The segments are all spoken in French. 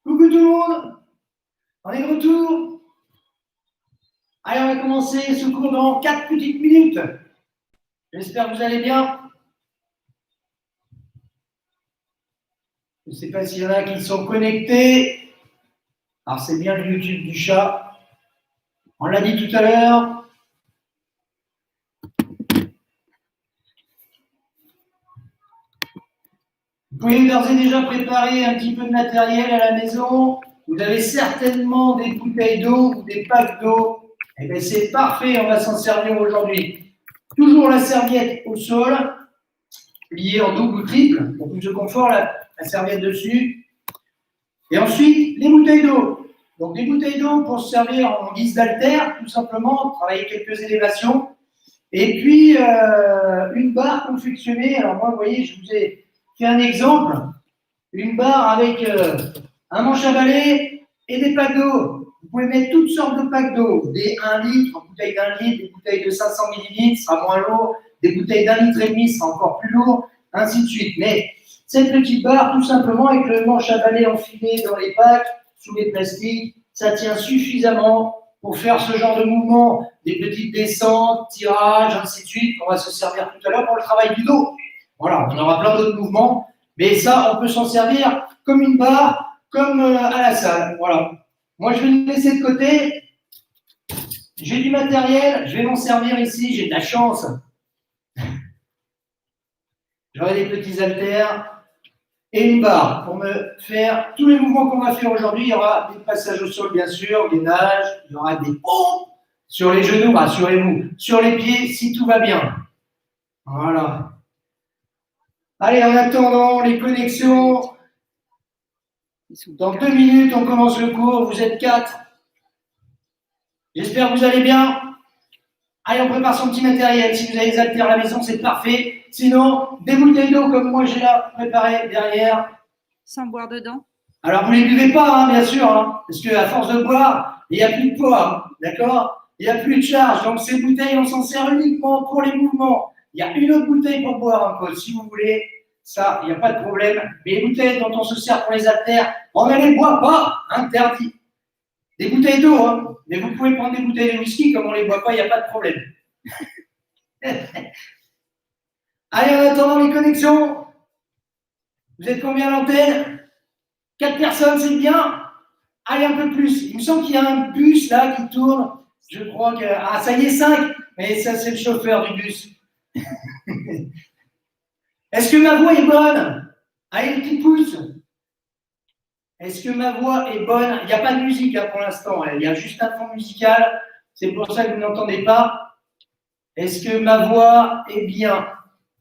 Coucou tout le monde, on est de retour. Allez, on va commencer ce cours dans 4 petites minutes. J'espère que vous allez bien. Je ne sais pas s'il y en a qui sont connectés. Alors, c'est bien le YouTube du chat. On l'a dit tout à l'heure. Vous pouvez d'ores et déjà préparer un petit peu de matériel à la maison. Vous avez certainement des bouteilles d'eau ou des packs d'eau. Eh bien, c'est parfait, on va s'en servir aujourd'hui. Toujours la serviette au sol, pliée en double ou triple, pour plus de confort, la serviette dessus. Et ensuite, les bouteilles d'eau. Donc, des bouteilles d'eau pour se servir en guise d'haltère, tout simplement, travailler quelques élévations. Et puis, une barre confectionnée. Alors, moi, vous voyez, je vous ai fait un exemple. Une barre avec un manche à balai et des packs d'eau. Vous pouvez mettre toutes sortes de packs d'eau. Des 1 litre, bouteilles d'1 litre, des bouteilles de 500 millilitres, ça sera moins lourd. Des bouteilles d'1,5 litre, ça sera encore plus lourd, ainsi de suite. Mais cette petite barre, tout simplement, avec le manche à balai enfilé dans les packs, sous les plastiques, ça tient suffisamment pour faire ce genre de mouvement, des petites descentes, tirages, ainsi de suite. On va se servir tout à l'heure pour le travail du dos. Voilà, on aura plein d'autres mouvements, mais ça, on peut s'en servir comme une barre, comme à la salle. Voilà. Moi, je vais le laisser de côté. J'ai du matériel, je vais m'en servir ici, j'ai de la chance. J'aurai des petits haltères et une barre pour me faire tous les mouvements qu'on va faire aujourd'hui. Il y aura des passages au sol, bien sûr, des nages, il y aura des pompes sur les genoux, rassurez-vous, sur les pieds, si tout va bien. Voilà. Allez, en attendant les connexions, dans 2 minutes, on commence le cours. Vous êtes 4. J'espère que vous allez bien. Allez, on prépare son petit matériel. Si vous avez des haltères à la maison, c'est parfait. Sinon, des bouteilles d'eau comme moi j'ai là préparées derrière. Sans boire dedans. Alors, vous ne les buvez pas, hein, bien sûr, hein, parce qu'à force de boire, il n'y a plus de poids, hein, d'accord? Il n'y a plus de charge. Donc, ces bouteilles, on s'en sert uniquement pour les mouvements. Il y a une autre bouteille pour boire un peu, si vous voulez. Ça, il n'y a pas de problème. Mais les bouteilles dont on se sert pour les haltères, on ne les boit pas, interdit. Des bouteilles d'eau, hein. Mais vous pouvez prendre des bouteilles de whisky, comme on ne les boit pas, il n'y a pas de problème. Allez, en attendant les connexions, vous êtes combien à l'antenne? 4 personnes, c'est bien. Allez, un peu plus. Il me semble qu'il y a un bus là qui tourne. Je crois que. Ah, ça y est, 5. Mais ça, c'est le chauffeur du bus. Est-ce que ma voix est bonne? Allez, les petits pouces. Est-ce que ma voix est bonne? Il n'y a pas de musique hein, pour l'instant. Il y a juste un fond musical. C'est pour ça que vous n'entendez pas. Est-ce que ma voix est bien?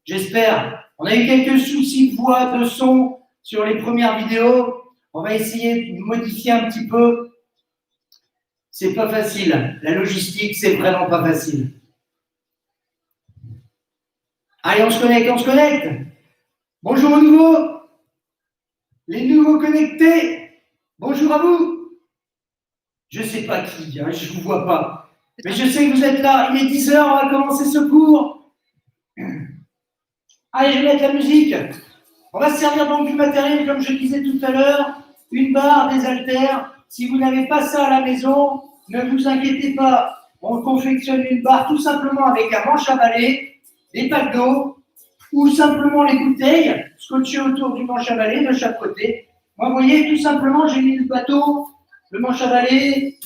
J'espère. On a eu quelques soucis de voix, de son sur les premières vidéos. On va essayer de modifier un petit peu. C'est pas facile. La logistique, c'est vraiment pas facile. Allez, on se connecte, on se connecte. Bonjour aux nouveaux. Les nouveaux connectés. Bonjour à vous. Je ne sais pas qui, hein, je ne vous vois pas. Mais je sais que vous êtes là. Il est 10h, on va commencer ce cours. Allez, je vais mettre la musique. On va se servir donc du matériel, comme je disais tout à l'heure. Une barre, des haltères. Si vous n'avez pas ça à la maison, ne vous inquiétez pas. On confectionne une barre tout simplement avec un manche à balai, des packs d'eau, ou simplement les bouteilles scotchées autour du manche à balai de chaque côté. Moi, vous voyez, tout simplement, j'ai mis le bateau, le manche à balai,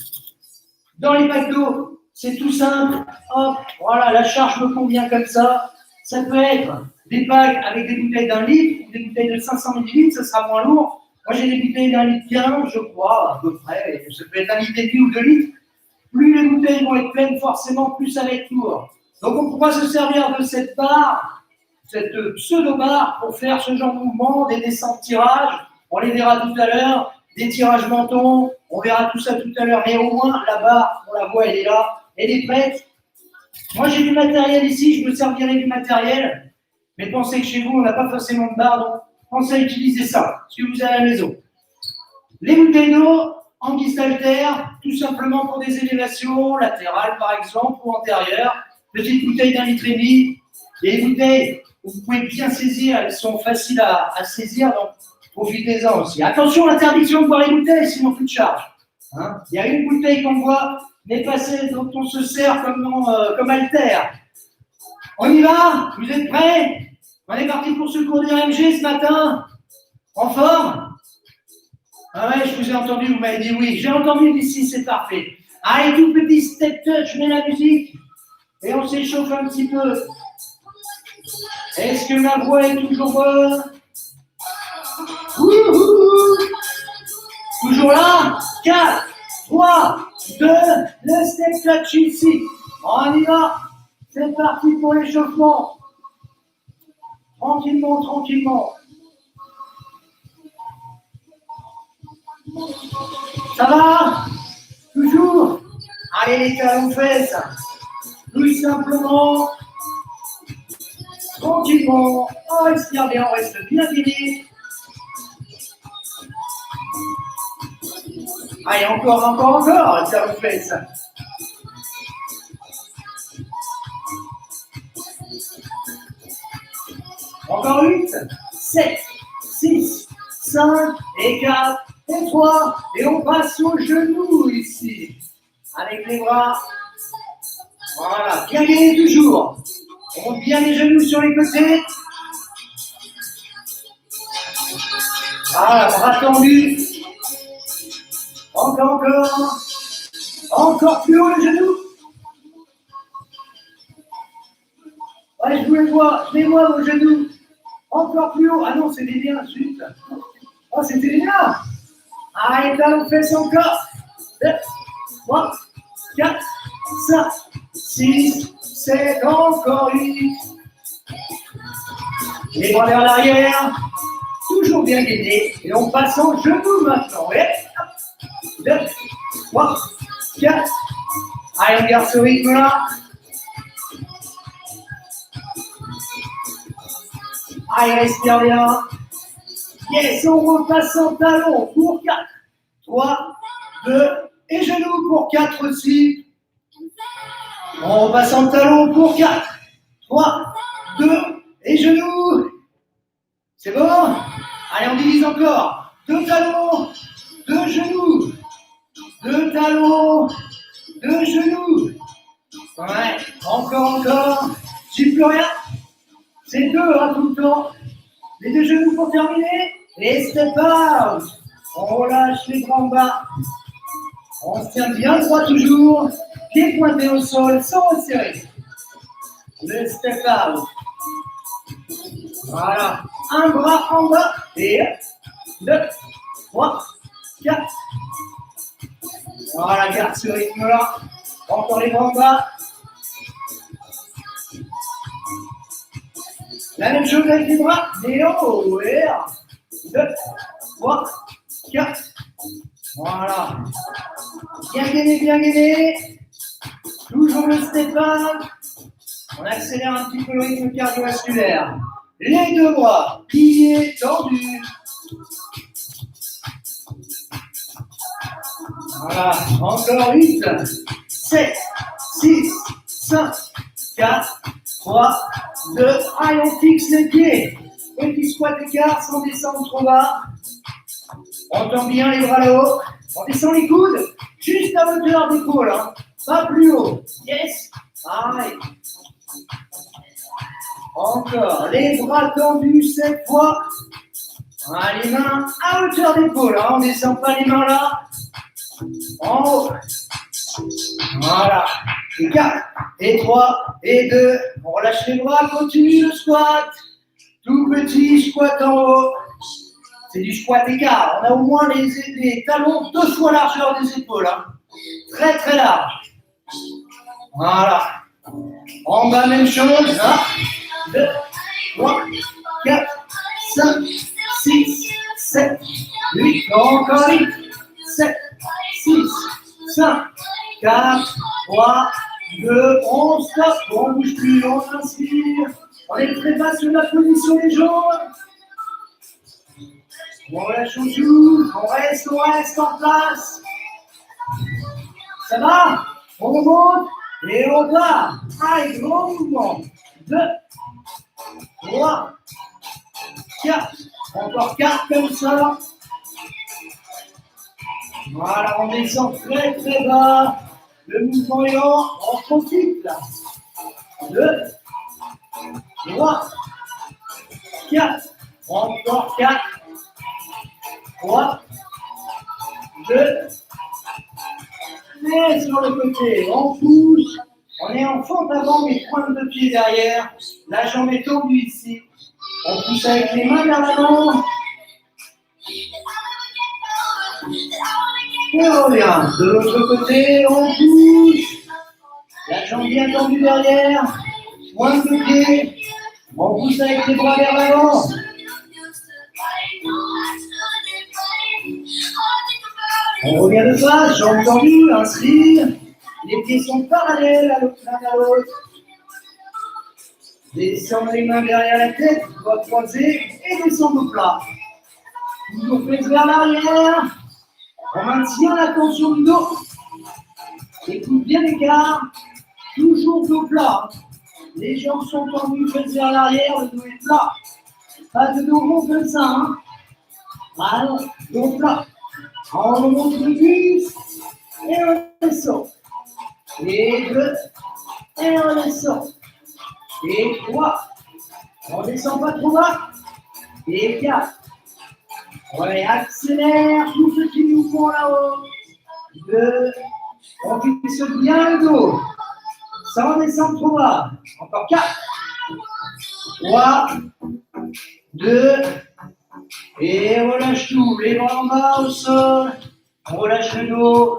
dans les packs d'eau. C'est tout simple. Hop, voilà, la charge me convient comme ça. Ça peut être des packs avec des bouteilles d'1 litre ou des bouteilles de 500 millilitres, ça sera moins lourd. Moi, j'ai des bouteilles d'1 litre 15, je crois, à peu près. Ça peut être 1,5 litre ou 2 litres. Plus les bouteilles vont être pleines, forcément, plus ça va être lourd. Donc, on pourra se servir de cette barre, cette pseudo-barre, pour faire ce genre de mouvement, des descentes tirages. On les verra tout à l'heure, des tirages mentons. On verra tout ça tout à l'heure. Mais au moins, la barre, on la voit, elle est là. Elle est prête. Moi, j'ai du matériel ici. Je me servirai du matériel. Mais pensez que chez vous, on n'a pas forcément de barre. Donc, pensez à utiliser ça, ce que vous avez à la maison. Les bouteilles d'eau en guise d'haltère, tout simplement pour des élévations latérales, par exemple, ou antérieures. Petite bouteille d'1,5 litre. Et les bouteilles, vous pouvez bien saisir, elles sont faciles à saisir. Donc, profitez-en aussi. Attention, l'interdiction de boire les bouteilles, sinon plus de charge. Hein, il y a une bouteille qu'on boit, mais passée dont on se sert comme haltère. On y va? Vous êtes prêts? On est parti pour ce cours d'RMG ce matin. En forme? Ah ouais, je vous ai entendu, vous m'avez dit oui. J'ai entendu d'ici, c'est parfait. Allez, tout petit step touch, je mets la musique et on s'échauffe un petit peu. Est-ce que ma voix est toujours bonne? Wouhou! Toujours là? 4, 3, 2, le step touch ici. On y va. C'est parti pour l'échauffement. Tranquillement, tranquillement. Ça va? Toujours? Allez, les talons fesses. Tout simplement. Tranquillement. On respire bien, on reste bien guidé. Allez, encore, les talons fesses. Encore 8, 7, 6, 5, et 4, et 3, et on passe aux genoux ici. Avec les bras. Voilà, bien gainé toujours. On monte bien les genoux sur les côtés. Voilà, bras tendus. Encore. Encore plus haut les genoux. Ouais, je vous les vois. Je les vois vos genoux. Encore plus haut. Ah non, c'était bien, zut. Oh, c'était bien. Allez, talons fesses encore. 2, 3, 4, 5, 6, 7, encore 8. Les bras vers l'arrière. Toujours bien gainés. Et on passe en genoux maintenant. 2, 3, 4. Allez, on garde ce rythme-là. Allez, respire bien. Yes, on repasse en talon pour 4, 3, 2, et genoux pour 4 aussi. On repasse en talon pour 4, 3, 2, et genoux. C'est bon? Allez, on divise encore. 2 talons, 2 genoux. 2 talons, 2 genoux. Ouais, encore. J'ai plus rien. C'est 2, hein, tout le temps. Les 2 genoux pour terminer. Et step out. On relâche les bras en bas. On se tient bien droit toujours. Pieds pointés au sol, sans resserrer. Le step out. Voilà. Un bras en bas. Et 2, 3, 4. Voilà, garde ce rythme-là. Encore les bras en bas. La même chose avec les bras. Mais en haut. Et 2, 3, 4. Voilà. Bien gainé. Toujours le step up. On accélère un petit peu le rythme cardiovasculaire. Les 2 bras, pliés, tendus. Voilà. Encore 8, 7, 6, 5, 4, 3, 2. Allez, on fixe les pieds. Petit squat écart sans descendre trop bas. On tend bien les bras là-haut. On descend les coudes juste à hauteur d'épaule. Hein. Pas plus haut. Yes. Allez. Encore. Les bras tendus cette fois. Allez, les mains à hauteur d'épaule. Hein. On ne descend pas les mains là. En haut. Voilà. Et 4, et 3, et 2. On relâche les bras. Continue le squat. Tout petit squat en haut. C'est du squat écart. On a au moins les talons 2 fois largeur des épaules. Hein. Très large. Voilà. En bas, même chose. 1, 2, 3, 4, 5, 6, 7, 8. Encore 8, 7, 6, 5, 4, 3, 2. On stop. On bouge plus. On s'inspire. On est très bas sur la position des jambes. On relâche au joue, on reste en place. Ça va? On remonte et on va. Allez, grand mouvement. 2, 3, 4, Encore 4 comme ça. Voilà, on descend très très bas. Le mouvement est lent, on profite là. 2, 3, 4. Encore 4. 3, 2. Et sur le côté, on pousse. On est en fente avant, mais pointe de pied derrière. La jambe est tendue ici. On pousse avec les mains vers l'avant. Et on revient. De l'autre côté, on pousse. La jambe bien tendue derrière. Pointe de pied. On pousse avec les bras vers l'avant. On revient de face, jambes tendues, inspire. Les pieds sont parallèles à l'un à l'autre. Descends les mains derrière la tête, doigts croisés et descends au plat. Toujours faites vers l'arrière. On maintient la tension du dos. Écoute bien l'écart. Toujours dos plat. Les jambes sont tendues, faites vers l'arrière, le dos est plat. Pas de dos rond comme ça. Hein. Alors, dos plat. On remonte le buste et on descend. Et 2, et on descend. Et 3, on descend pas trop bas. Et 4, ouais, accélère tout ce qui nous font là-haut. 2, on fixe bien le dos, sans descendre trop bas. Encore 4, 3, 2, et on relâche tout. Les bras en bas au sol, on relâche le dos.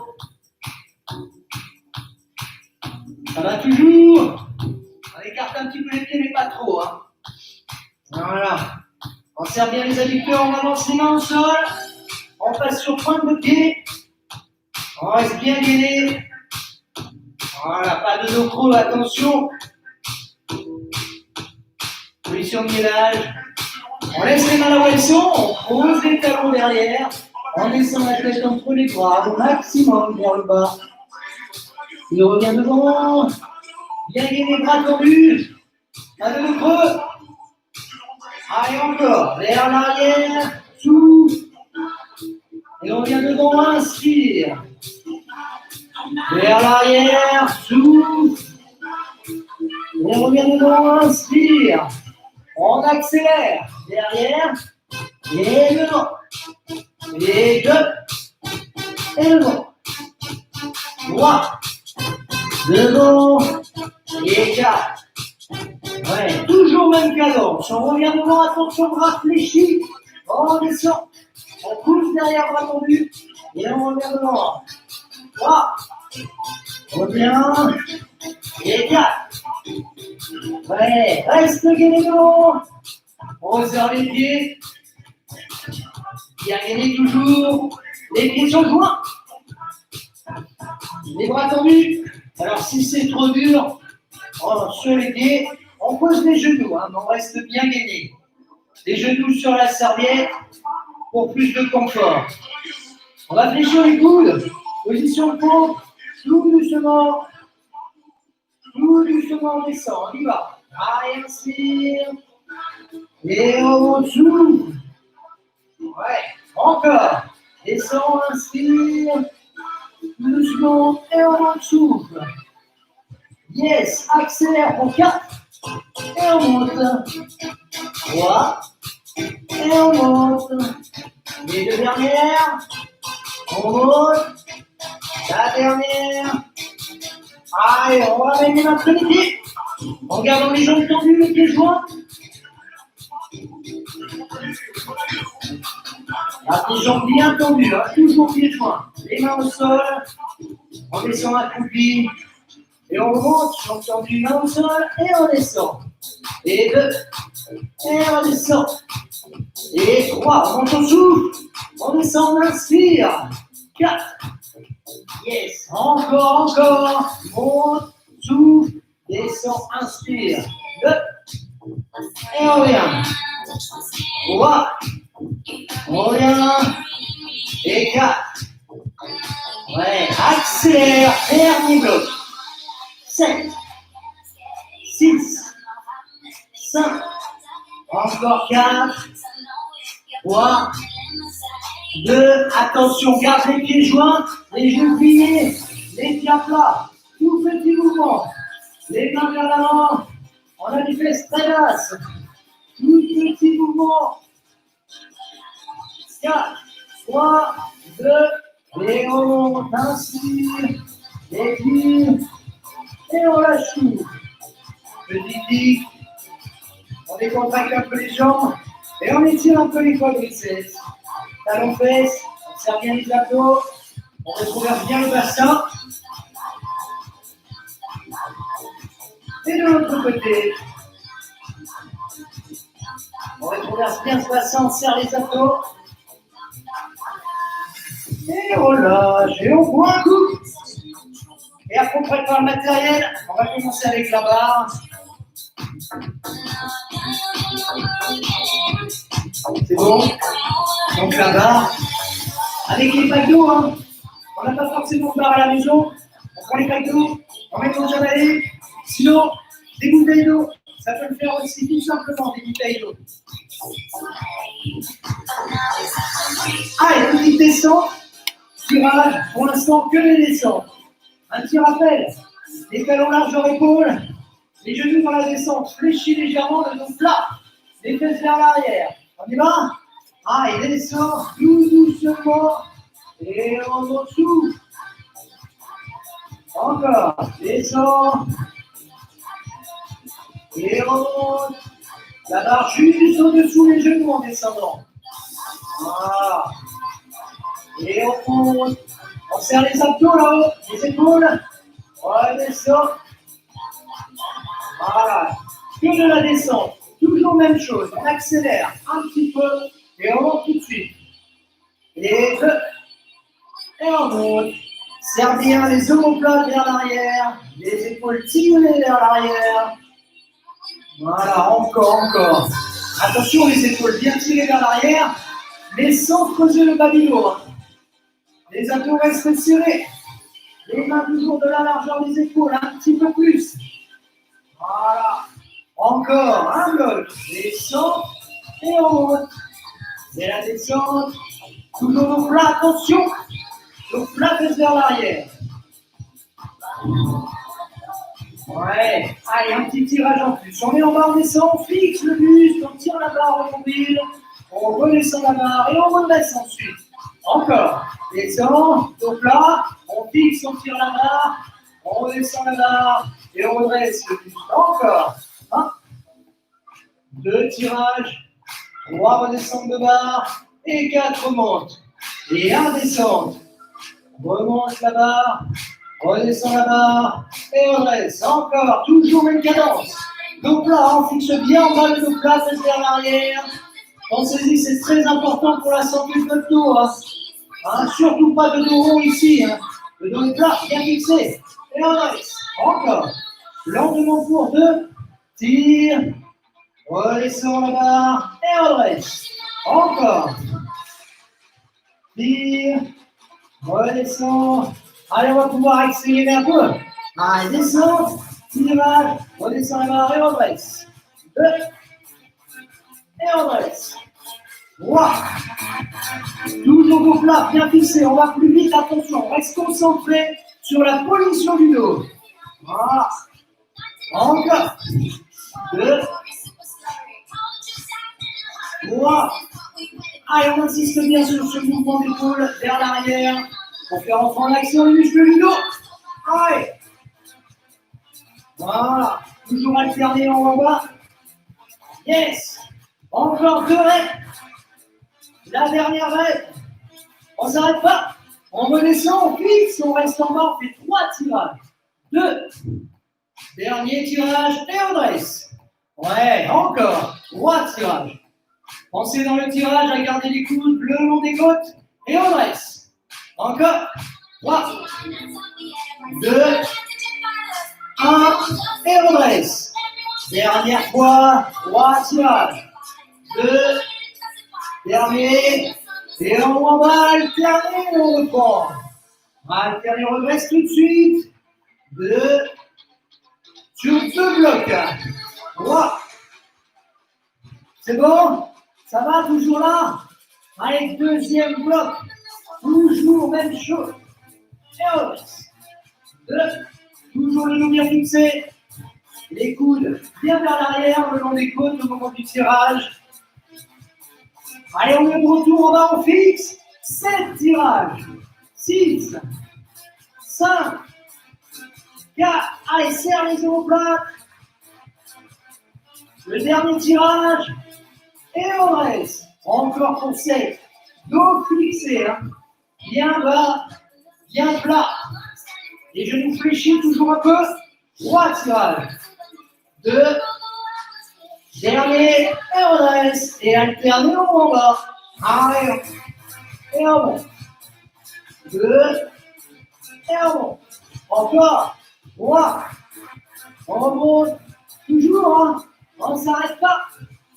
Ça va toujours. On écarte un petit peu les pieds, mais pas trop. Hein. Voilà. On serre bien les adducteurs, on avance les mains au sol. On passe sur pointe de pied. On reste bien gainé. Voilà, pas de dos creux, attention. Position de gainage. On laisse les mains là où elles sont, on pose les talons derrière. On descend la tête entre les bras au maximum vers le bas. Il revient devant. Bien gainé, bras tendus. Pas de dos creux. Allez, encore. Vers l'arrière. Souffle. Et on vient devant, inspire. Vers l'arrière. Souffle. Et on revient devant, inspire. On accélère. Derrière. Et devant. Et 2. Et devant. 3. Devant. Et 4. Ouais, toujours même cadence. On revient devant, attention, bras fléchis. On descend. On pousse derrière, bras tendus. Et on revient devant. 3. On revient. Et 4. Ouais, reste gainé devant. On serre les pieds. Bien gainé toujours. Les pieds sont joints. Les bras tendus. Alors si c'est trop dur, sur les pieds, on pose les genoux, hein, mais on reste bien gainé. Les genoux sur la serviette pour plus de confort. On va fléchir les coudes. Position de pompe. Tout doucement. Tout doucement, on descend. On y va. Allez, inspire. Et on souffle. Ouais, encore. Descend, inspire. Tout doucement. Et on souffle. Yes, accélère pour 4. Et on monte. 3. Et on monte. Les deux dernières. On monte. La dernière. Allez, on ramène les mains entre les pieds. En gardant les jambes tendues, les pieds joints. Là, les jambes bien tendues, hein, toujours pieds joints. Les mains au sol. On descend accroupi. Et on monte, jambes tendues, mains au sol. Et on descend. Et 2. Et on descend. Et 3. On monte au souffle. On descend, on inspire. 4. Yes. Encore. Monte, souffle, descend, inspire. 2. Et on revient. 3. On revient. Et 4. Ouais, accélère. Dernier bloc. 7. 6. 5. Encore 4. 3, 2, attention, garde les pieds joints, les genoux pliés, les pieds à plat, tout petit mouvement, les mains vers l'avant, on a du fesses très basse, tout petit mouvement, 4, 3, 2, et on monte, inspire, et puis, et on lâche tout. Petit pic, on décontracte un peu les jambes, et on étire un peu les quadriceps. Talons fesses, on serre bien les abdos, on retrouve bien le bassin. Et de l'autre côté, on retrouve bien ce bassin, on serre les abdos. Et on lâche, et on prend un coup. Et après on prépare le matériel, on va commencer avec la barre. C'est bon? Donc la barre, avec les packs d'eau, hein. On n'a pas forcément de barre à la maison, on prend les packs d'eau, on met dans le javelot, sinon des bouteilles d'eau, ça peut le faire aussi tout simplement, des bouteilles d'eau. Allez, petite descente, tirage, pour l'instant que les descentes. Un petit rappel, les talons largeur épaule, les genoux dans la descente, fléchis légèrement, le dos plat, les fesses vers l'arrière. On y va? Ah, et descend tout doucement, et on retrouve. Encore, descend, et remonte. La barre juste au-dessous les genoux en descendant. Voilà. Et on monte. On serre les abdos là-haut, les épaules. On descend. Voilà. Que de la descente. Toujours même chose. On accélère un petit peu et on monte tout de suite. Et 2. Et on monte. Serre bien les omoplates vers l'arrière. Les épaules tirées vers l'arrière. Voilà, encore. Attention, les épaules bien tirées vers l'arrière, mais sans creuser le bas du dos. Les abdos restent serrés. Les mains toujours de la largeur des épaules, un petit peu plus. Voilà. Encore, un bloc. Descente et on monte. Et la descente. Toujours au plat, attention. Au plat, vers l'arrière. Ouais, allez, un petit tirage en plus. On est en bas, on descend, on fixe le buste, on tire la barre au mobile, on redescend la barre et on redresse ensuite. Encore, descend, au plat, on fixe, on tire la barre, on redescend la barre et on redresse le buste. Encore, 1, 2 tirages, 3 redescentes de barre et 4 remontes. Et 1 descente, remonte la barre. Redescend la barre et on reste. Encore, toujours même cadence. Dos plat, on fixe bien en bas le dos plat, fesse vers l'arrière. Pensez-y, c'est très important pour la santé de votre dos. Hein, surtout pas de dos rond ici. Hein. Le dos est plat, bien fixé. Et on reste. Encore. Lentement pour 2. Tire. Redescend la barre et on reste. Encore. Tire. Redescend. Allez, on va pouvoir accélérer un peu. Allez, descend, tirage, redescend la barre et on dresse. 2, et on dresse. 3. Toujours au plat, bien fixé, on va plus vite, attention, on reste concentré sur la position du dos. Voilà. Encore. 2, 3. Allez, on insiste bien sur ce mouvement d'épaule vers l'arrière. Pour faire entrer en action les muscles du dos. Allez. Voilà. Toujours alterner en haut en bas. Yes. Encore 2 raids. La dernière raid. On ne s'arrête pas. On redescend, on fixe, on reste en bas, on fait 3 tirages. 2. Dernier tirage et on dresse. Ouais, encore. 3 tirages. Pensez dans le tirage à garder les coudes le long des côtes et on dresse. Encore. 3, 2, 1, et redresse. Dernière fois, 3 tirages. 2, dernier, et on va alterner, on reprend. Alterner, on redresse tout de suite. 2, sur 2 blocs. 3. C'est bon? Ça va toujours là? Allez, deuxième bloc. Toujours même chose. Et on reste. 2. Toujours le dos bien fixé. Les coudes bien vers l'arrière, le long des côtes au moment du tirage. Allez, on est de retour en bas, on fixe. 7 tirages. 6, 5, 4. Allez, serre les omoplates. Le dernier tirage. Et on reste. Encore pour 7. Dos fixé. Hein. Bien bas, bien plat. Les genoux fléchis toujours un peu. 3 tirages. 2. Dernier. Et on reste. Et alternez en bas. Arrière. Et on monte. 2. Et on monte. Encore. 3. On remonte. Toujours. Hein. On ne s'arrête pas.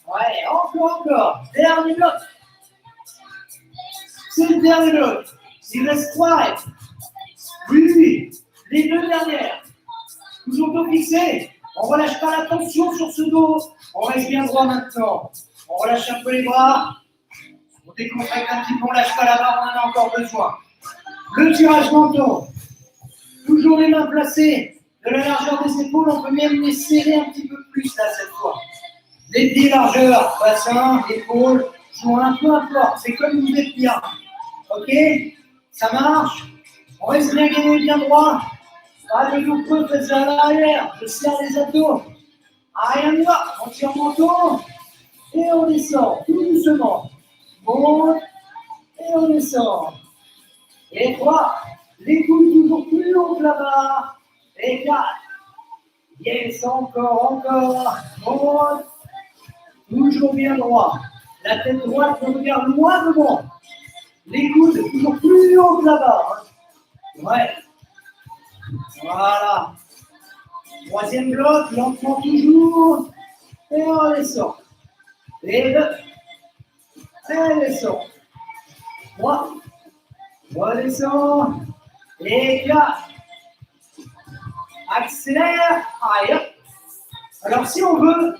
Ouais, encore. Dernier bloc. C'est le dernier bloc. Il reste 3 règles. Oui. Les 2 dernières. Toujours dos fixé. On ne relâche pas la tension sur ce dos. On reste bien droit maintenant. On relâche un peu les bras. On décontracte un petit peu, on ne lâche pas la barre, on en a encore besoin. Le tirage menton. Toujours les mains placées de la largeur des épaules. On peut même les serrer un petit peu plus là cette fois. Les pieds largeur, bassin, épaules, joints, peu importe. C'est comme vous êtes bien. Ok? Ça marche? On reste bien gainé, bien droit. Pas de dos creux, faites ça à l'arrière. Je serre les abdos. Arrière, on y va. On tire menton. Et on descend, tout doucement. Monte. Et on descend. Et 3. Les coudes toujours plus haut que la barre. Et 4. Yes, encore. Monte. Toujours bien droit. La tête droite, on regarde loin devant. Les coudes toujours plus haut que la barre. Ouais. Voilà. Troisième bloc, lentement toujours. Et on descend. Et 2. Et descend. 3. Redescend. Et 4. Accélère. Arrière. Alors si on veut,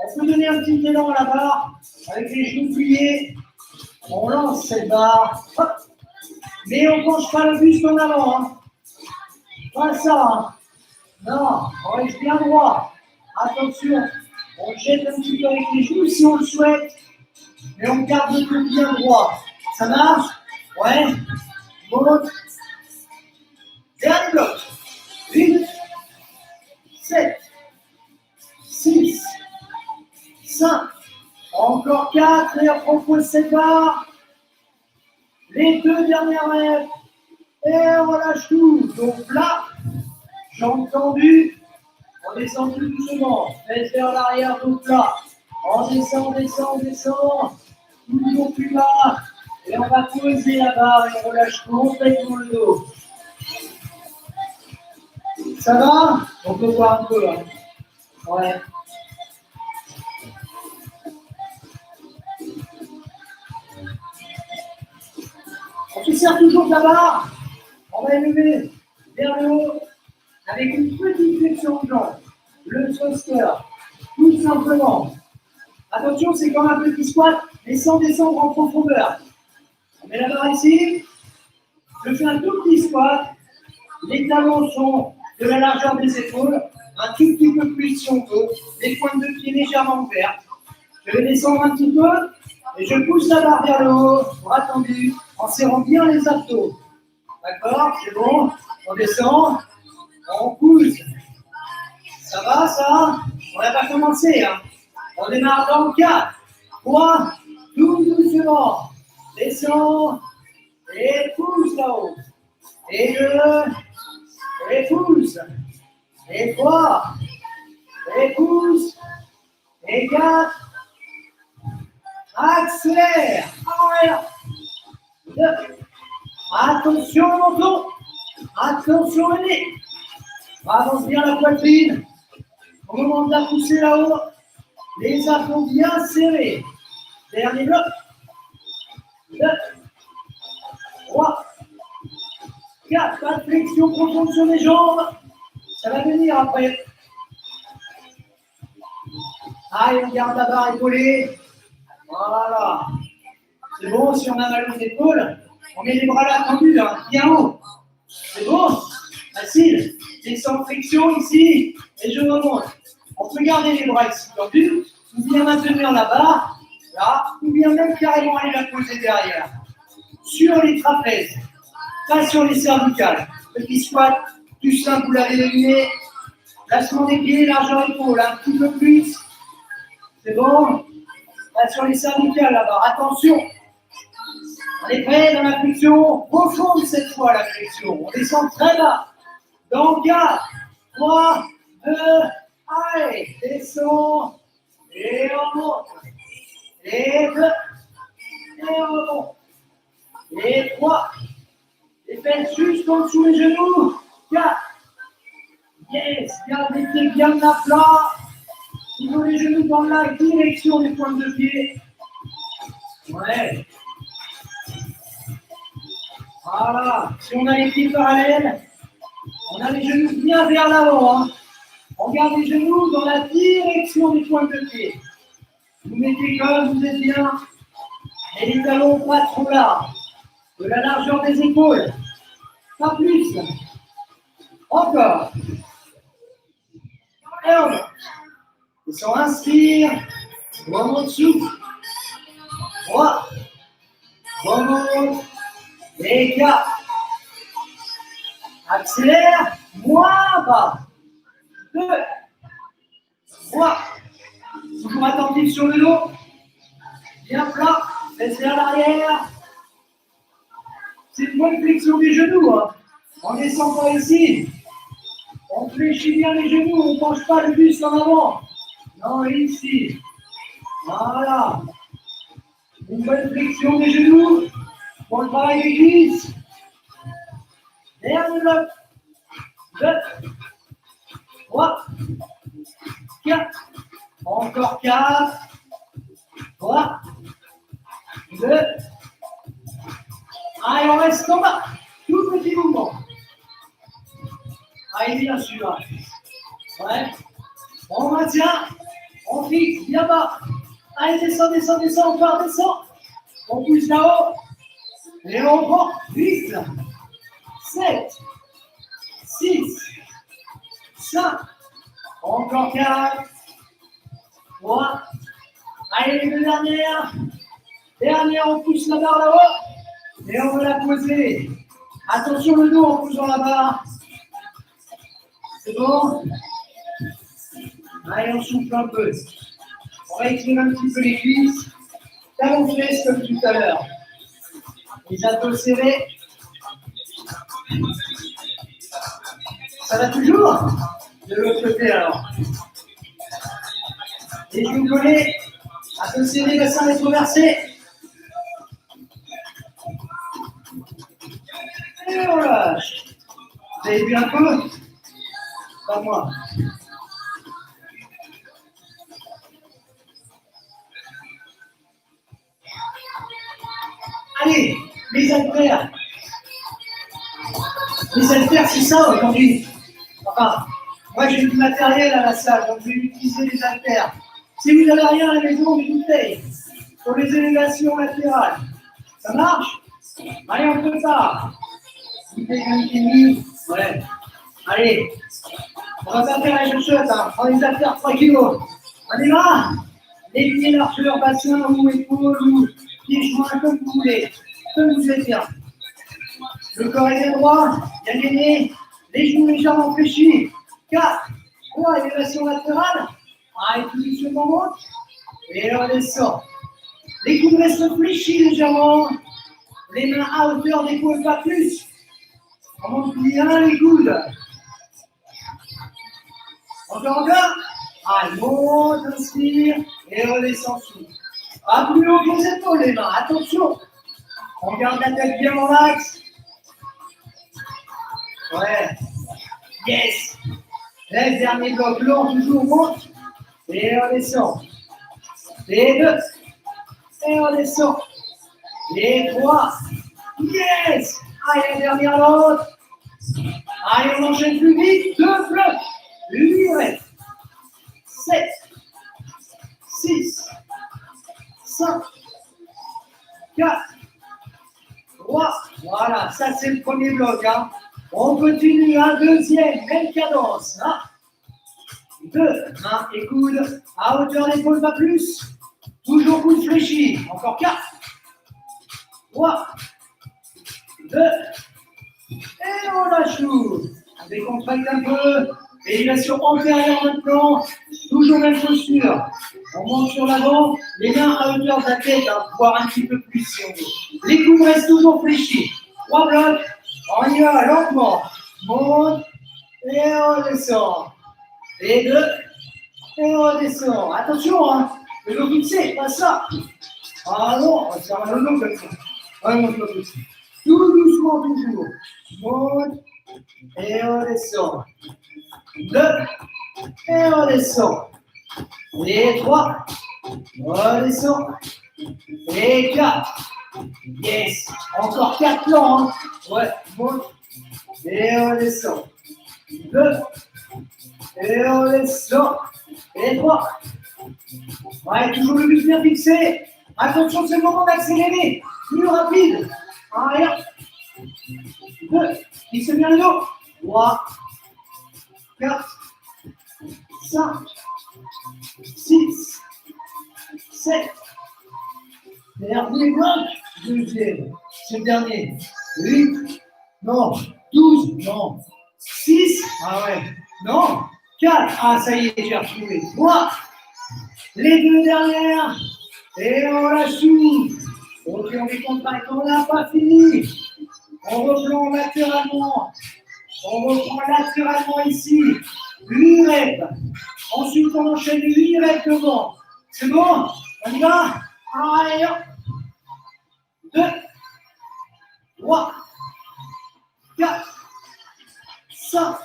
on peut donner un petit élan à la barre avec les genoux pliés. On lance cette barre. Hop. Mais on ne penche pas le buste en avant. Hein. Pas ça. Hein. Non, on reste bien droit. Attention, on jette un petit peu avec les genoux si on le souhaite. Mais on garde le dos bien droit. Ça marche? Ouais. Monte. Dernier bloc. 8, 7, 6, 5, encore 4, et après on pose cette barre. Les 2 dernières rêves. Et on relâche tout. Donc là, jambes tendues. On descend tout doucement. Faites vers l'arrière, donc là. On descend. Toujours plus bas. Et on va poser la barre et on relâche complètement le dos. Ça va? On peut voir un peu. Hein. Ouais. On se sert toujours de la barre. On va élever vers le haut avec une petite flexion de jambe. Le thruster. Tout simplement. Attention, c'est comme un petit squat, mais sans descendre en profondeur. On met la barre ici. Je fais un tout petit squat. Les talons sont de la largeur des épaules. Un tout petit peu plus si on veut. Les pointes de pied légèrement ouvertes. Je vais descendre un petit peu et je pousse la barre vers le haut, bras tendus, en serrant bien les abdos. D'accord? C'est bon? On descend. On pousse. Ça va, ça? On n'a pas commencé. Hein? On démarre dans 4, 3, tout doucement. Descends. Et pousse là-haut. Et 2. Et pousse. Et 3. Et pousse. Et 4. Accélère. Arrière. 2. Attention au menton. Attention au nez. Avance bien la poitrine. Au moment de la pousser là-haut, les abdos bien serrés. Dernier bloc. 2. 3. 4. Pas de flexion profonde sur les jambes. Ça va venir après. Allez, on garde la barre épaulée. Voilà. C'est bon, si on a mal aux épaules, on met les bras là tendus, hein, bien haut. C'est bon, facile. Descend friction ici, et je remonte. On peut garder les bras ici tendus, ou bien maintenir la barre, là, ou bien même carrément aller la poser derrière. Sur les trapèzes, pas sur les cervicales. Petit squat, tout simple, vous l'avez deviné. Placement des pieds, largeur épaule, un petit peu plus. C'est bon. Là sur les cervicales là-bas, attention. On est prêt dans la flexion profonde cette fois, la flexion. On descend très bas. Dans 4, 3, 2, allez, descend. Et on monte. Et 2, et on monte. Et 3. Les fesses juste en dessous les genoux. 4. Yes, garde les pieds bien à plat. Niveau les genoux dans la direction des pointes de pied. Ouais. Voilà. Si on a les pieds parallèles, on a les genoux bien vers l'avant. Hein. On garde les genoux dans la direction des pointes de pied. Vous mettez comme vous êtes bien. Et les talons pas trop larges. De la largeur des épaules. Pas plus. Encore. Et on monte. Et si on inspire, remonte souffle. 3. Remonte. Et 4. Accélère. Moins bas. 2. 3. Toujours attentif sur le dos. Bien plat. Fesses vers l'arrière. C'est une bonne flexion des genoux. Hein. On ne descend pas ici. On fléchit bien les genoux. On ne penche pas le buste en avant. Non, ici. Voilà. Une bonne flexion des genoux. Pour le travail des cuisses. Dernier bloc. 2. 3. 4. Encore 4. 3. 2. Allez, on reste en bas. Tout petit mouvement. Allez, bien sûr. Ouais. On maintient. On fixe bien bas. Allez, descend, descend, descend. Encore descend. On pousse là-haut. Et on prend 8, 7, 6, 5. Encore 4. 3. Allez, les deux dernières. Dernière, on pousse la barre là-haut. Et on va la poser. Attention le dos en poussant la barre. C'est bon? Allez, on souffle un peu. On va étirer un petit peu les cuisses. Talons fesses comme tout à l'heure. Les abdos serrés. Ça va toujours? De l'autre côté alors. Les genoux collés. Abdos serrés, bassin rétroversé. Et on lâche. Vous avez vu un peu? Pas moi. Allez, les haltères. Les haltères, c'est ça aujourd'hui. Enfin, moi j'ai du matériel à la salle, donc je vais utiliser les haltères. Si vous n'avez rien à la maison, une bouteille pour les élévations latérales. Ça marche? Allez, on peut pas. Ouais. Allez, on va pas faire la chaussettes, hein. On les haltères 3 kilos. On y va? Les pieds largeur, bassin ou épaule ou pieds joints comme vous voulez. Comme vous êtes bien. Le corps est droit, bien gagné. Les genoux légèrement fléchis. 4, 3, élévation latérale. Allez, tout doucement monte. Et on descend. Les coudes restent fléchis légèrement. Les mains à hauteur d'épaule, pas plus. On monte bien les coudes. Encore. Allez, monte, inspire. Et redescend sous. Pas plus haut que les épaules, les mains. Attention. On garde la tête bien en max. Ouais. Yes. Laisse dernier bloc long, toujours monte. Et on descend. Et 2. Et on descend. Et 3. Yes. Allez, la dernière l'autre. Allez, on enchaîne plus vite. 2 blocs. 8, 7, 6, 5, 4, 3. Voilà, ça c'est le premier bloc. Hein. On continue un deuxième, même cadence. 1, 2, main et coude, à hauteur d'épaule, pas plus. Toujours coude fléchi. Encore 4, 3, 2, et on lâche tout. On décontracte un peu. Élévation antérieure maintenant. Toujours même posture. On monte sur l'avant. Les mains à hauteur de la tête, hein, voire un petit peu plus si on veut. Les coudes restent toujours fléchis. 3 blocs. On y va lentement. Monte et on descend. Et 2. Et on descend. Attention, hein. Le dos fixé, pas ça. Ah non, on va se faire le dos comme ça. Ah non, c'est pas possible. Tout doucement, toujours. Monte et on descend. 2 et on descend. Et 3, on descend. Et 4. Yes. Encore 4 plans. Hein. Ouais, monte et on descend. 2 et on descend. Et 3. Ouais, toujours le but bien fixé. Attention, c'est le moment d'accélérer. Plus rapide. Arrière. 2. Fixe bien le dos. 3, 4, 5, 6, 7. Dernier bloc. Deuxième. C'est le dernier. 8. Non. 12. Non. 6. Ah ouais. Non. 4. Ah, ça y est, j'ai retrouvé. 3. Les deux dernières. Et on lâche tout. Ok, on décontracte. On n'a pas fini. On reprend latéralement. On reprend latéralement ici. 8 reps. Ensuite, on enchaîne 8 reps devant. C'est bon? On y va? Allez, 2, 3, 4, 5,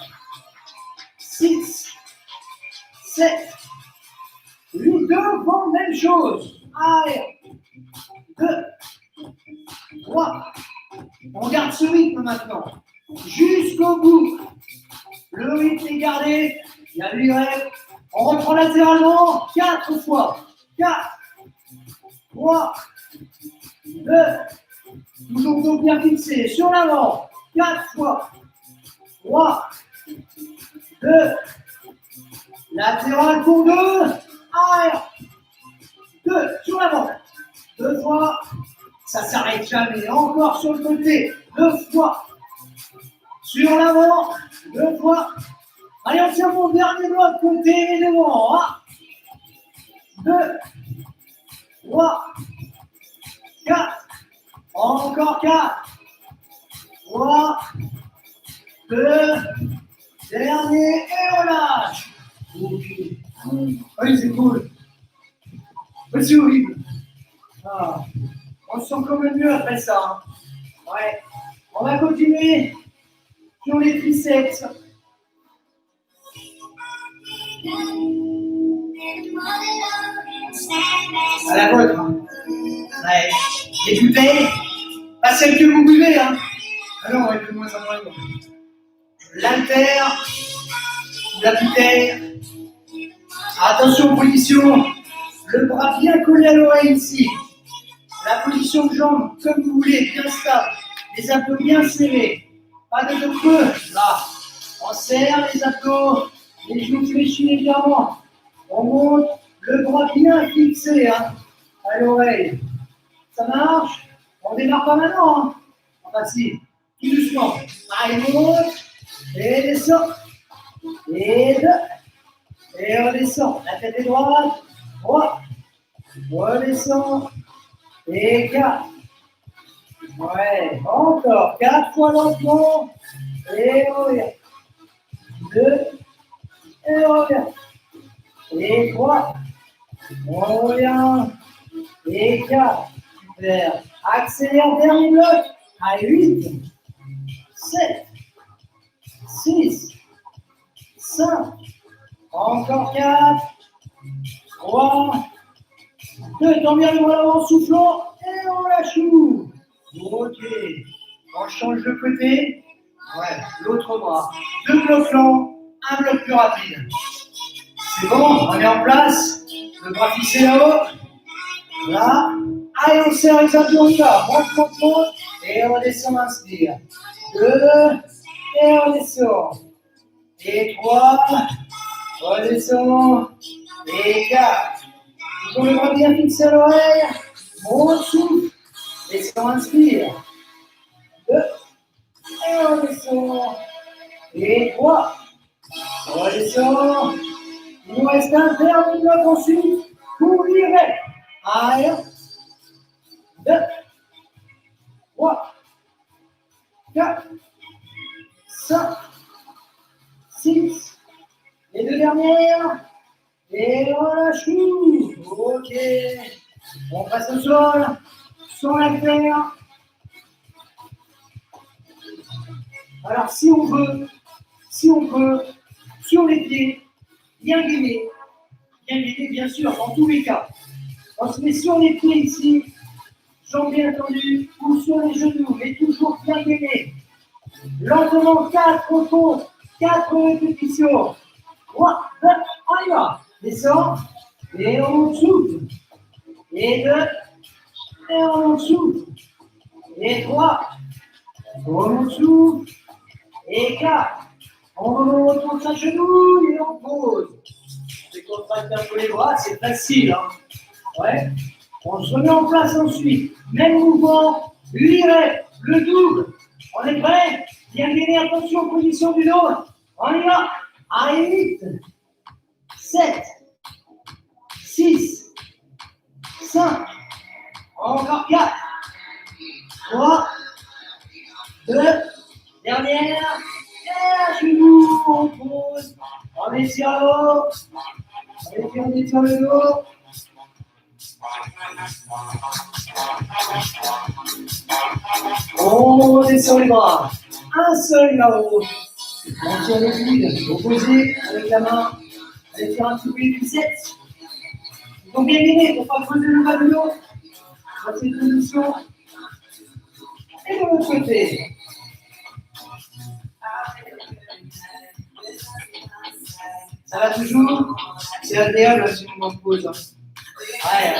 6, 7, 8. Devant, même chose. Allez, 2, 3. On garde ce rythme maintenant. Jusqu'au bout. Le rythme est gardé. Il y a 8 reps. On reprend latéralement 4 fois. 4, 3, 2. Toujours dos bien fixé. Sur l'avant. 4 fois. 3, 2. Latéral pour 2. Arrière. 2. Sur l'avant. 2 fois. Ça ne s'arrête jamais. Encore sur le côté. 2 fois. Sur l'avant. 2 fois. Allez, on tient mon dernier bloc côté et devant. 2, 3, 4. Encore 4. 3, 2. Dernier et on lâche. Ok. Oui, c'est cool. Oui, c'est horrible. Ah. On se sent quand même mieux après ça. Hein. Ouais. On va continuer sur les triceps. À la vôtre. Hein. Ouais. Les bouteilles, pas celles que vous buvez. Hein. Ah non, ouais, de moins en moins. L'haltère, la bouteille. Attention, position. Le bras bien collé à l'oreille ici. La position de jambe, comme vous voulez, bien stable. Les abdos bien serrés. Pas de creux. Là. On serre les abdos. Les genoux fléchis légèrement. On monte. Le bras bien fixé hein, à l'oreille. Ça marche? On démarre pas maintenant. Hein. Enfin, si. Tout doucement. Allez, on monte. Et descend. Et 2. Et on descend. La tête est droite. 3. On descend. Et 4. Ouais, encore. 4 fois lentement. Et on revient. 2. Et on revient. Et 3. On revient. Et 4. Super. Accélère, dernier bloc. À 8. 7. 6. 5. Encore 4. 3. 2. Tant bien le bras avant, soufflant. Et on lâche tout. Ok. On change de côté. Ouais, l'autre bras. 2 blocs lents, un bloc plus rapide. C'est bon, on est en place. Le bras fixé là-haut. Là. Allez, on serre les abdos, on y va. Monte. Et on descend, inspire. 2. Et on descend. Et 3. On descend. Et 4. Toujours le bras bien fixé à l'oreille. Monte, souffle. Descend, inspire. 2. Et on descend. Et 3. On descend. Il nous reste un terme bloc ensuite. Pour virer. Allez. 2. 3. 4. 5. 6. Les deux dernières. Et on lâche tout. Ok. On passe au sol. Sur la terre. Alors, si on peut, sur les pieds, bien gainer, bien sûr, dans tous les cas. On se met sur les pieds ici, jambes bien tendues, ou sur les genoux, mais toujours bien gainer. Lentement, 4 au fond, 4 répétitions. 3, 2, on y va. Descends, et on souffle. Et 2, et on souffle. Et 3, on souffle. Et 4, on remonte à genoux et on pose. C'est contracter un peu les bras, c'est facile. Hein. Ouais. On se remet en place ensuite. Même mouvement, virer, le double. On est prêt? Bien gainer, attention, position du dos. On y va. Allez, 8, 7, 6, 5, encore 4, 3, 2, dernière. Et à genoux, on pose. On étire l'eau. On étire le dos. On descend les bras. Un seul là-haut. On tire le coude. Opposé avec la main. Allez faire un petit peu les biceps. Ils vont bien gagner pour ne pas creuser le bas de l'eau. Dans cette position. Et de l'autre côté. Ça va toujours? C'est agréable si on en pose. Ouais.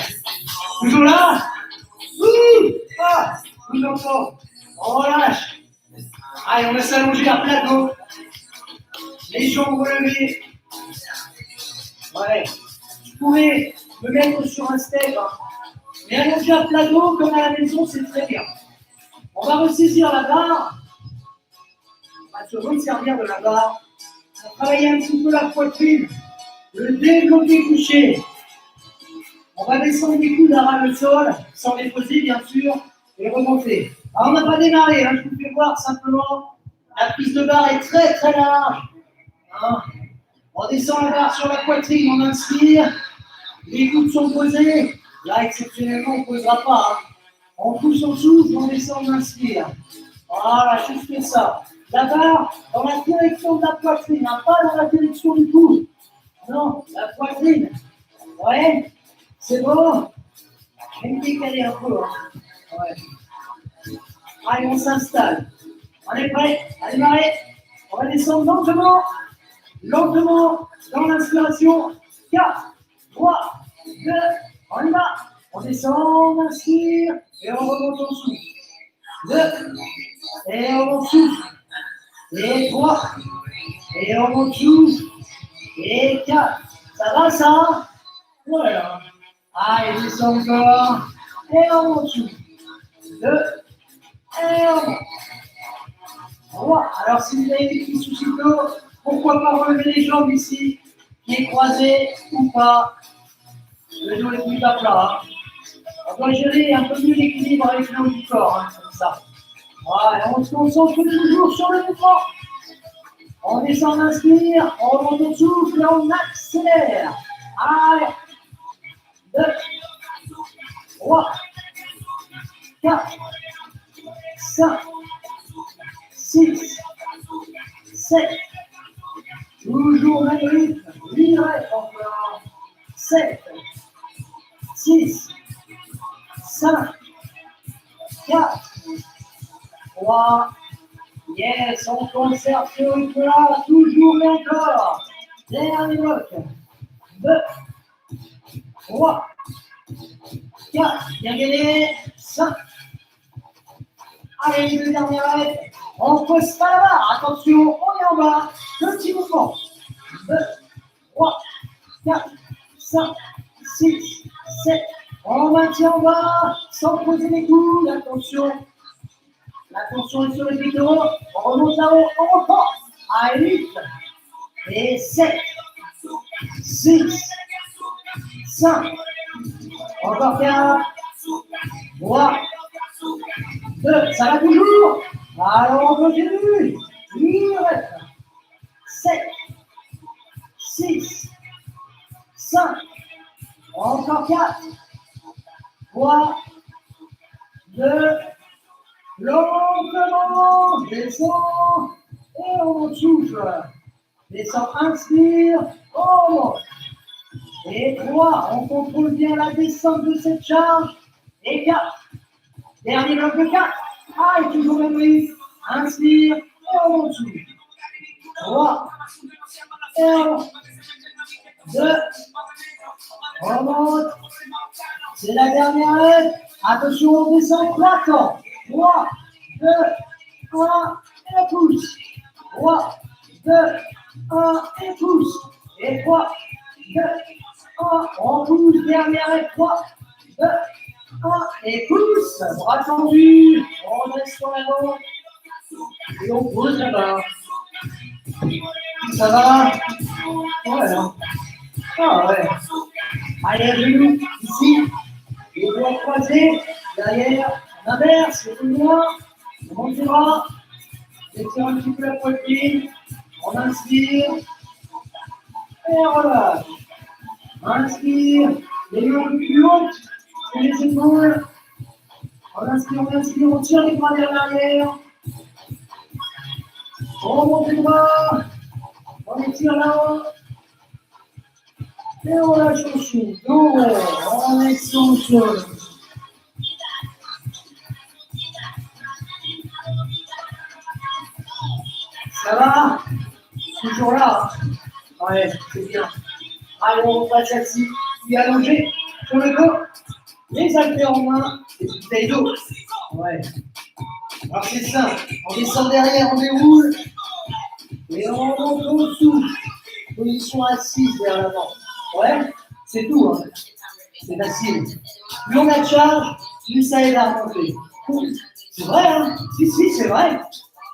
Toujours là? Oui. Ah, nous encore. On relâche. Allez, on va s'allonger à plat dos. Les jambes relevées. Ouais. Je pourrais me mettre sur un step. Hein. Mais allonger à plat dos, comme à la maison, c'est très bien. On va ressaisir la barre. On va se resservir de la barre. On va travailler un petit peu la poitrine. Le développé couché. On va descendre les coudes à ras le sol, sans les poser bien sûr, et remonter. Alors on n'a pas démarré, hein, je vous fais voir simplement. La prise de barre est très très large. Hein. On descend la barre sur la poitrine, on inspire. Les coudes sont posés. Là, exceptionnellement, on ne posera pas. Hein. On pousse en souffle, on descend, on inspire. Voilà, juste ça. La barre dans la direction de la poitrine, hein, pas dans la direction du coude. Non, la poitrine. Ouais, c'est bon. Je vais me décaler un peu. Hein. Ouais. Allez, on s'installe. On est prêt à démarrer. On va descendre lentement, dans l'inspiration. 4, 3, 2, on y va. On descend, on inspire, et on remonte en souffle. 2, et on souffle. Et 3, et on remonte souffle. Et 4. Ça va ça? Voilà. Allez, descend encore. Et on remonte souffle. 2, et on remonte. 3. Alors, si vous avez des petits soucis de dos, pourquoi pas relever les jambes ici, pieds croisés ou pas. Le dos est plus à plat. Hein. On doit gérer un peu mieux l'équilibre avec le haut du corps, hein, comme ça. Voilà, on se concentre toujours sur le mouvement. On descend, on inspire, on remonte au souffle, on accélère. Allez. 2, 3, 4, 5, 6, 7, toujours même rythme, 8 rêves encore, 7, 6, 5, 4, 3, yes, on conserve ce rythme-là, toujours et encore, dernier bloc, 2, 3, 4, bien gagné, 5. Allez, les deux dernières arrêtes. On pose pas la barre. Attention, on est en bas. Petit mouvement. 2, 3, 4, 5, 6, 7. On maintient en bas sans poser les coudes. Attention. La tension est sur le pectoral. On remonte là-haut. On reprend. À 8 et 7, 6, 5. Encore 4, 3, 2, ça va toujours. Alors on continue. 8, 7, 6, 5, encore 4, 3, 2, lentement, descend, et on souffle. Descend, inspire, on monte. Et 3, on contrôle bien la descente de cette charge. Et 4, dernier bloc de 4. Ah, et toujours le rythme. Inspire, et on monte souffle. 3, et on monte. 2, on monte. C'est la dernière. Attention, on descend plaquant. 3, 2, 1, et on pousse. 3, 2, 1, et pousse. Et 3, 2, 1, on pousse. Dernière et 3, 2, 1, et pousse. Bras tendus. On reste sur l'avant. Et on pose là-bas. Ça va? Voilà. Ah ouais. Allez, genoux, ici. Les doigts croisés. Derrière, on inverse, le couloir. On monte les bras. On étire un petit peu la poitrine. On inspire. Et on relâche. Inspire. Les mains un peu plus hautes. Et les épaules. On inspire, on tire les bras vers l'arrière. On monte les bras. On étire là-haut. Et on lâche le souffle. On est sur le sol. Ça va? Toujours là. Ouais, c'est bien. Allez, on passe assis, puis allongé sur le dos. Les haltères en main, les bouteilles d'eau. Ouais. Alors c'est simple. On descend derrière, on déroule. Et on monte au dessous. Position assise vers l'avant. Ouais, c'est tout. Hein. C'est facile. Plus on a de charge, plus ça aide à remonter. C'est vrai, hein? Si, c'est vrai.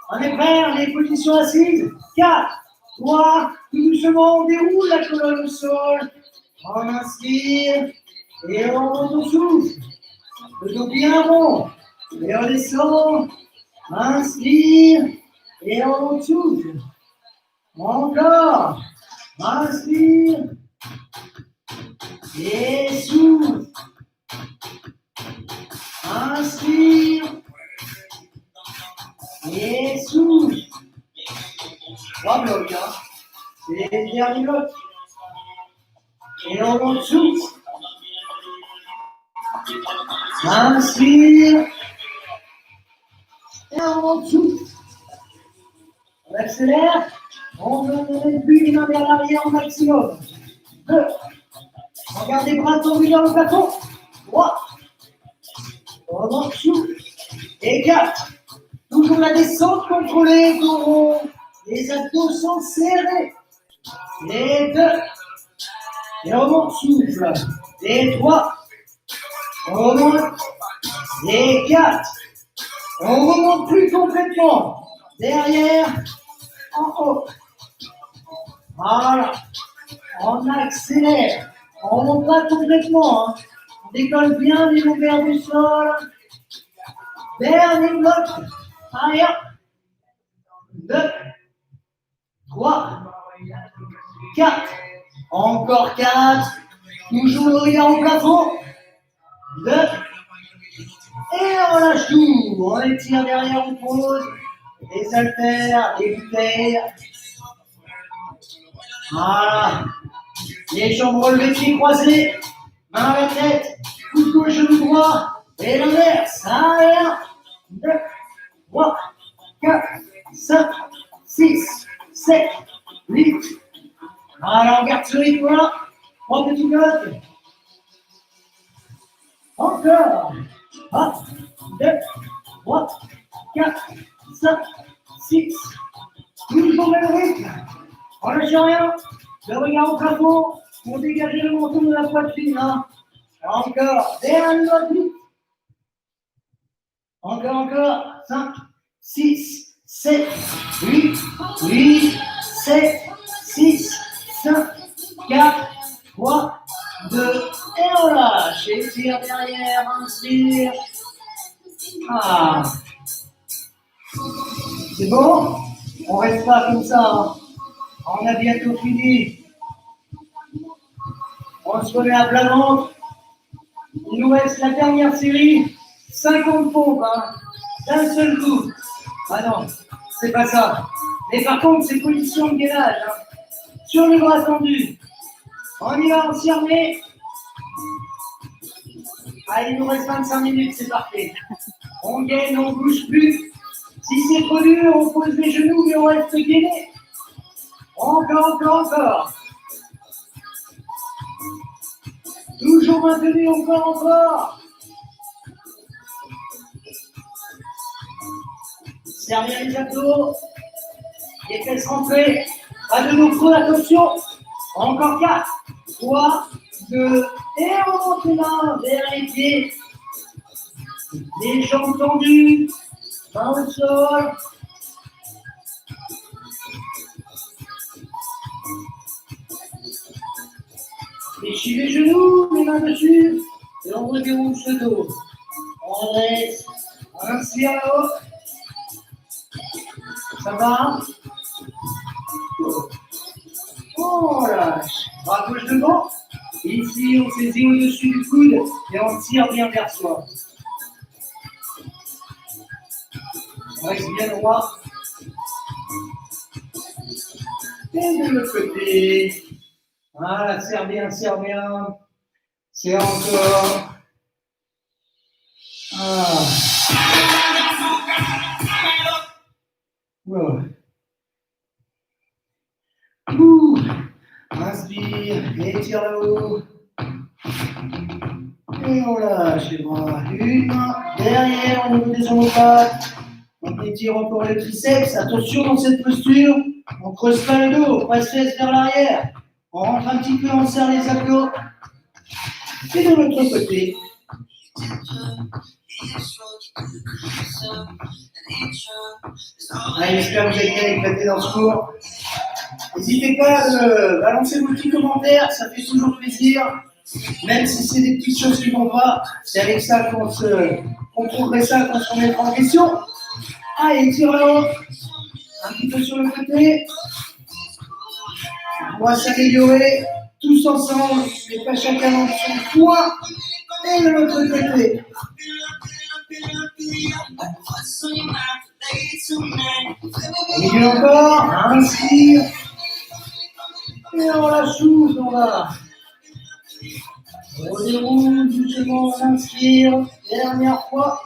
On est prêt, on est position assise. 4, 3, tout doucement, on déroule la colonne au sol. On inspire et on monte au souffle. Le dos bien rond. Et on descend. Inspire et on souffle. Encore. Inspire et souffle. Inspire et souffle. 3 blocs, hein. C'est les derniers blocs. Et on monte souffle. Inspire. Et on monte souffle. On accélère. On donne plus les mains vers l'arrière au maximum. 2. On garde les bras tendus vers le plafond. 3. On monte souffle. Et 4. Toujours la descente contrôlée, dos rond. Les abdos sont serrés. Et 2. Et on monte souffle. Et 3. On remonte. Et 4. On remonte plus complètement. Derrière. En haut. Voilà. On accélère. On ne monte pas complètement. Hein. On décolle bien les longueurs du sol. Dernier bloc. Arrière. 2, 3, 4. Encore 4. Toujours le regard au plafond. 2. Et on lâche tout. On étire derrière, on pose. Les haltères, les bouteilles. Voilà. Les jambes relevées, pieds croisés. Main à la tête. Pouce gauche, genou droit. Et l'inverse. 1, 2, 3, 4, 5, 6, 7, 8. Voilà, on garde ce rythme-là. 3 petits blocs. On encore. 1, 2, 3, 4, 5, 6. Toujours le même rythme. On ne lâche rien. Le regard au plafond pour dégager le menton de la poitrine. Hein. Encore. Dernier rythme. Encore. 5, 6, 7, 8, 7, 6, 5, 4, 3, 2, et on lâche. Étire derrière, inspire. Ah. C'est bon? On reste pas comme ça. Hein. On a bientôt fini. On se remet à plat ventre. Il nous reste la dernière série. 50 pompes, hein. D'un seul coup. Ah non, c'est pas ça. Mais par contre, c'est position de gainage. Hein. Sur les bras tendus. On y va, on s'y remet. Allez, il nous reste 25 minutes, c'est parfait. On gaine, on ne bouge plus. Si c'est trop dur, on pose les genoux, mais on reste gainé. Encore. Toujours maintenu, encore. Serre bien les abdos. Les fesses rentrées. Pas de nos creux, attention. Encore 4, 3, 2, et on monte là vers les pieds. Les jambes tendues. Main au sol. Fléchis les genoux, les mains dessus, et on redéroule ce dos. On reste, inspire là-haut. Ça va? On lâche. Bras gauche devant. Ici, on saisit au-dessus du coude et on tire bien vers soi. On reste bien droit. Et de l'autre côté. Voilà, serre bien. Serre encore. Ah. Wow. Inspire, étire là-haut. Et on lâche les bras. Une main derrière, au niveau des omoplates. On étire encore les triceps. Attention dans cette posture. On ne creuse pas le dos. Presse-fesse vers l'arrière. On rentre un petit peu, on serre les abdos. Et de l'autre côté. Allez, j'espère que vous avez bien éclaté dans ce cours. N'hésitez pas à balancer vos petits commentaires, ça fait toujours plaisir. Même si c'est des petites choses qui ne vont pas, c'est avec ça qu'on trouverait ça, qu'on se remettra en question. Allez, tire là-haut. Un petit peu sur le côté. On va s'améliorer tous ensemble, mais pas chacun dans son coin. Et de l'autre côté. Et encore, inspire. Et on la souffle, on va. On déroule doucement, on inspire. Dernière fois.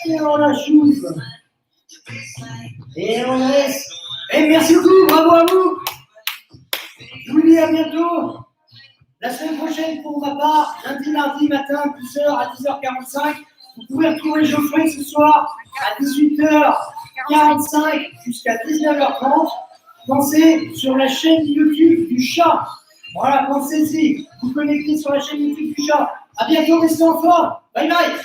Et on la souffle. Et on laisse. Et merci beaucoup, bravo à vous. Je vous dis à bientôt. La semaine prochaine, pour ma part, lundi, mardi matin, 10h à 10h45. Vous pouvez retrouver Geoffrey ce soir à 18h45 jusqu'à 19h30. Pensez sur la chaîne YouTube du chat. Voilà, pensez-y. Vous connectez sur la chaîne YouTube du chat. À bientôt, restez en forme. Bye bye.